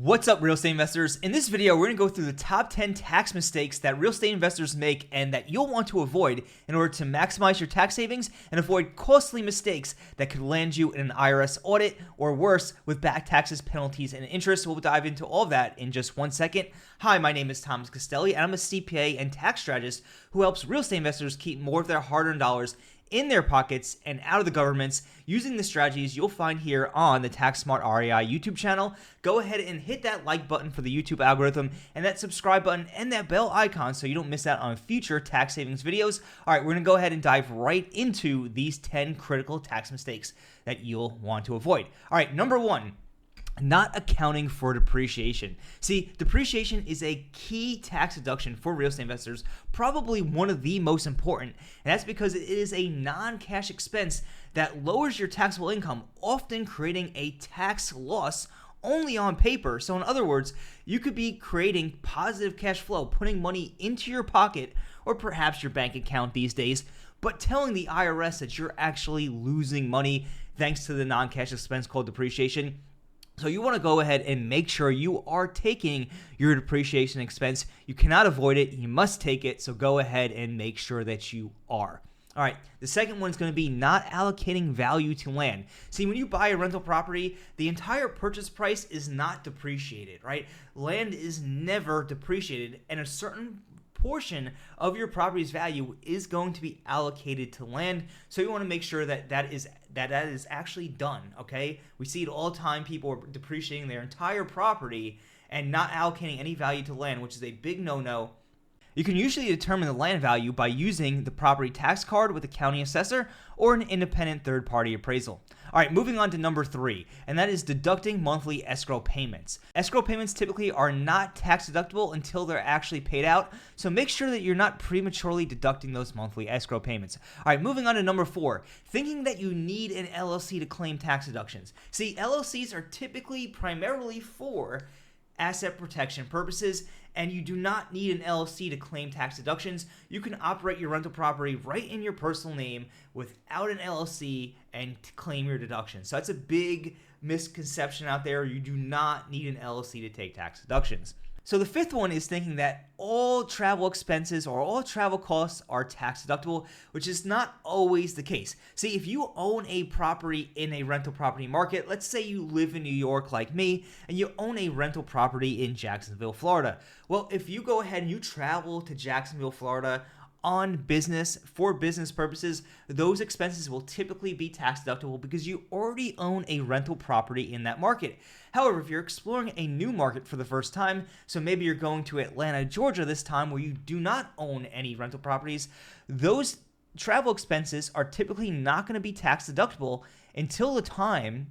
What's up, real estate investors? In this video, we're going to go through the top 10 tax mistakes that real estate investors make and that you'll want to avoid in order to maximize your tax savings and avoid costly mistakes that could land you in an IRS audit or worse with back taxes, penalties, and interest. We'll dive into all that in just 1 second. Hi, my name is Thomas Castelli, and I'm a CPA and tax strategist who helps real estate investors keep more of their hard-earned dollars in their pockets and out of the government's using the strategies you'll find here on the Tax Smart REI YouTube channel. Go ahead and hit that like button for the YouTube algorithm and that subscribe button and that bell icon so you don't miss out on future tax savings videos. All right, we're going to go ahead and dive right into these 10 critical tax mistakes that you'll want to avoid. All right, number 1. Not accounting for depreciation. See, depreciation is a key tax deduction for real estate investors, probably one of the most important, and that's because it is a non-cash expense that lowers your taxable income, often creating a tax loss only on paper. So in other words, you could be creating positive cash flow, putting money into your pocket or perhaps your bank account these days, but telling the IRS that you're actually losing money thanks to the non-cash expense called depreciation. So you want to go ahead and make sure you are taking your depreciation expense. You cannot avoid it. You must take it. So go ahead and make sure that you are. All right, the second one is going to be not allocating value to land. See, when you buy a rental property, the entire purchase price is not depreciated, right? Land is never depreciated, and a certain portion of your property's value is going to be allocated to land. So you want to make sure that that is actually done, okay? We see it all the time. People are depreciating their entire property and not allocating any value to land, which is a big no-no. You can usually determine the land value by using the property tax card with the county assessor or an independent third-party appraisal. All right, moving on to number 3, and that is deducting monthly escrow payments. Escrow payments typically are not tax deductible until they're actually paid out, so make sure that you're not prematurely deducting those monthly escrow payments. All right, moving on to number 4, thinking that you need an LLC to claim tax deductions. See, LLCs are typically primarily for asset protection purposes, and you do not need an LLC to claim tax deductions. You can operate your rental property right in your personal name without an LLC and to claim your deductions. So that's a big misconception out there. You do not need an LLC to take tax deductions. So the 5th one is thinking that all travel expenses or all travel costs are tax deductible, which is not always the case. See, if you own a property in a rental property market, let's say you live in New York like me, and you own a rental property in Jacksonville, Florida. Well, if you go ahead and you travel to Jacksonville, Florida on business, for business purposes, those expenses will typically be tax deductible because you already own a rental property in that market. However, if you're exploring a new market for the first time, so maybe you're going to Atlanta, Georgia this time where you do not own any rental properties, those travel expenses are typically not going to be tax deductible until the time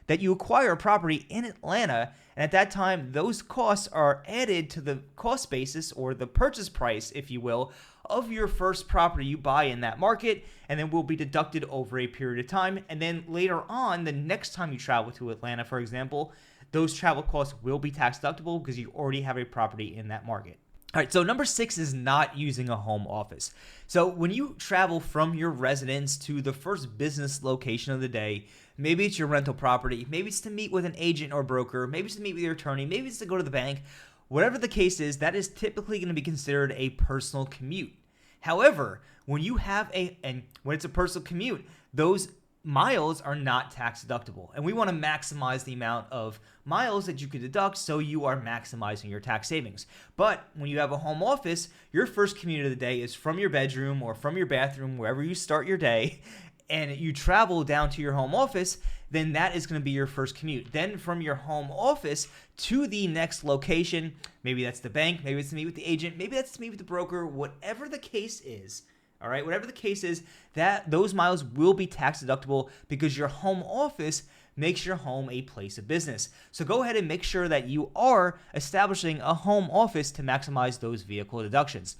that you acquire a property in Atlanta, and at that time, those costs are added to the cost basis or the purchase price, if you will, of your first property you buy in that market, and then will be deducted over a period of time. And then later on, the next time you travel to Atlanta, for example, those travel costs will be tax deductible because you already have a property in that market. All right, so number 6 is not using a home office. So when you travel from your residence to the first business location of the day, maybe it's your rental property, maybe it's to meet with an agent or broker, maybe it's to meet with your attorney, maybe it's to go to the bank, whatever the case is, that is typically going to be considered a personal commute. However, when it's a personal commute, those miles are not tax deductible, and we want to maximize the amount of miles that you could deduct so you are maximizing your tax savings. But when you have a home office, your first commute of the day is from your bedroom or from your bathroom, wherever you start your day, and you travel down to your home office, then that is going to be your first commute. Then from your home office to the next location, maybe that's the bank, maybe it's to meet with the agent, maybe that's to meet with the broker, whatever the case is. All right, whatever the case is, that those miles will be tax deductible because your home office makes your home a place of business. So go ahead and make sure that you are establishing a home office to maximize those vehicle deductions.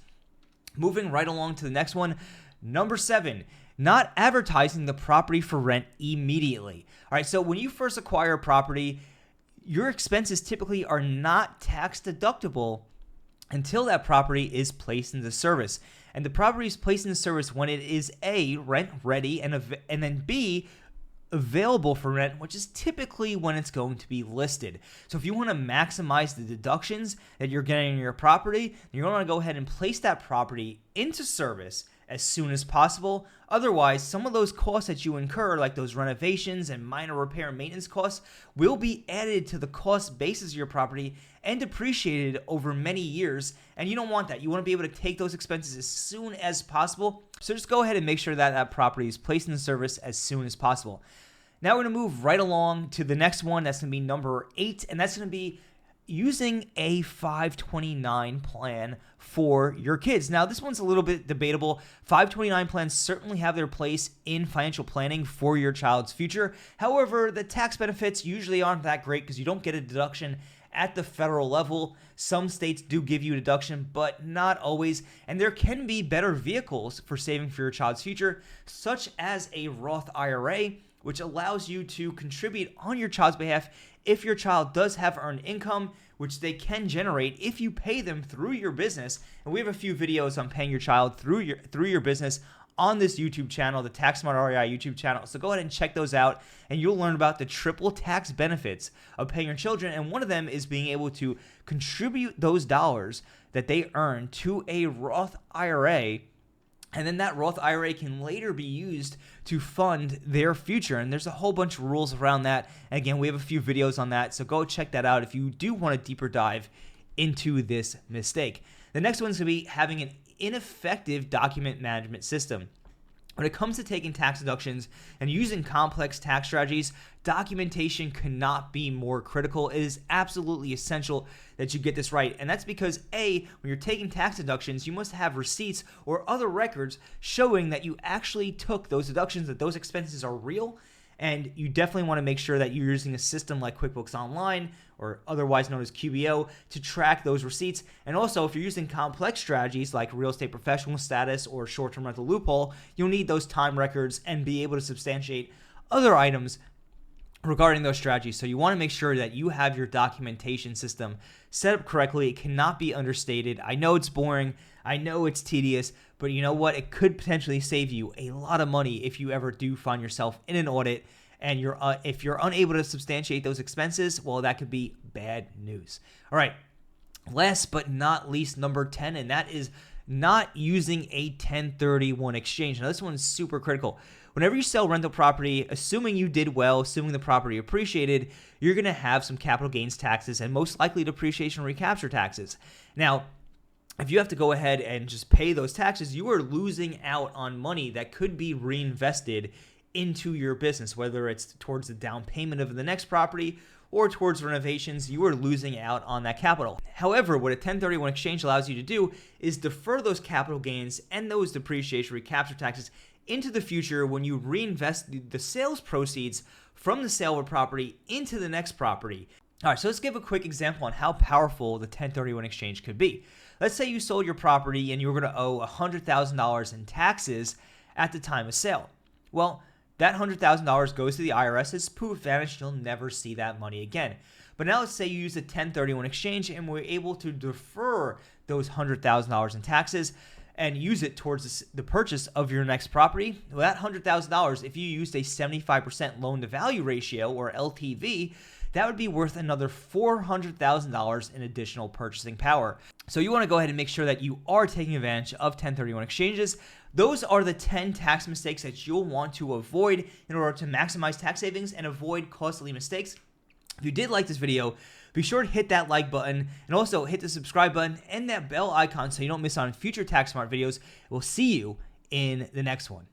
Moving right along to the next one, number 7, not advertising the property for rent immediately. All right, so when you first acquire a property, your expenses typically are not tax deductible until that property is placed into service. And the property is placed into service when it is A, rent ready, and then B, available for rent, which is typically when it's going to be listed. So if you want to maximize the deductions that you're getting in your property, you're going to go ahead and place that property into service as soon as possible. Otherwise, some of those costs that you incur, like those renovations and minor repair and maintenance costs, will be added to the cost basis of your property and depreciated over many years. And you don't want that. You want to be able to take those expenses as soon as possible. So just go ahead and make sure that that property is placed in service as soon as possible. Now we're going to move right along to the next one. That's going to be number 8, and that's going to be using a 529 plan for your kids. Now, this one's a little bit debatable. 529 plans certainly have their place in financial planning for your child's future. However, the tax benefits usually aren't that great because you don't get a deduction at the federal level. Some states do give you a deduction, but not always. And there can be better vehicles for saving for your child's future, such as a Roth IRA, which allows you to contribute on your child's behalf if your child does have earned income, which they can generate if you pay them through your business. And we have a few videos on paying your child through your business on this YouTube channel, the Tax Smart REI YouTube channel. So go ahead and check those out, and you'll learn about the triple tax benefits of paying your children. And one of them is being able to contribute those dollars that they earn to a Roth IRA. And then that Roth IRA can later be used to fund their future. And there's a whole bunch of rules around that. And again, we have a few videos on that. So go check that out if you do want a deeper dive into this mistake. The next one's going to be having an ineffective document management system. When it comes to taking tax deductions and using complex tax strategies, documentation cannot be more critical. It is absolutely essential that you get this right. And that's because A, when you're taking tax deductions, you must have receipts or other records showing that you actually took those deductions, that those expenses are real. And you definitely want to make sure that you're using a system like QuickBooks Online, or otherwise known as QBO, to track those receipts. And also, if you're using complex strategies like real estate professional status or short-term rental loophole, you'll need those time records and be able to substantiate other items regarding those strategies. So you want to make sure that you have your documentation system set up correctly. It cannot be understated. I know it's boring. I know it's tedious, but you know what? It could potentially save you a lot of money if you ever do find yourself in an audit and if you're unable to substantiate those expenses. Well, that could be bad news. All right. Last but not least, number 10, and that is not using a 1031 exchange. Now, this one's super critical. Whenever you sell rental property, assuming you did well, assuming the property appreciated, you're going to have some capital gains taxes and most likely depreciation recapture taxes. Now, if you have to go ahead and just pay those taxes, you are losing out on money that could be reinvested into your business, whether it's towards the down payment of the next property or towards renovations. You are losing out on that capital. However, what a 1031 exchange allows you to do is defer those capital gains and those depreciation recapture taxes into the future when you reinvest the sales proceeds from the sale of a property into the next property. All right, so let's give a quick example on how powerful the 1031 exchange could be. Let's say you sold your property and you were going to owe $100,000 in taxes at the time of sale. Well, that $100,000 goes to the IRS. It's poof, vanished. You'll never see that money again. But now let's say you use a 1031 exchange and we're able to defer those $100,000 in taxes and use it towards the purchase of your next property. Well, that $100,000, if you used a 75% loan to value ratio, or LTV, that would be worth another $400,000 in additional purchasing power. So you want to go ahead and make sure that you are taking advantage of 1031 exchanges. Those are the 10 tax mistakes that you'll want to avoid in order to maximize tax savings and avoid costly mistakes. If you did like this video, be sure to hit that like button and also hit the subscribe button and that bell icon so you don't miss on future Tax Smart videos. We'll see you in the next one.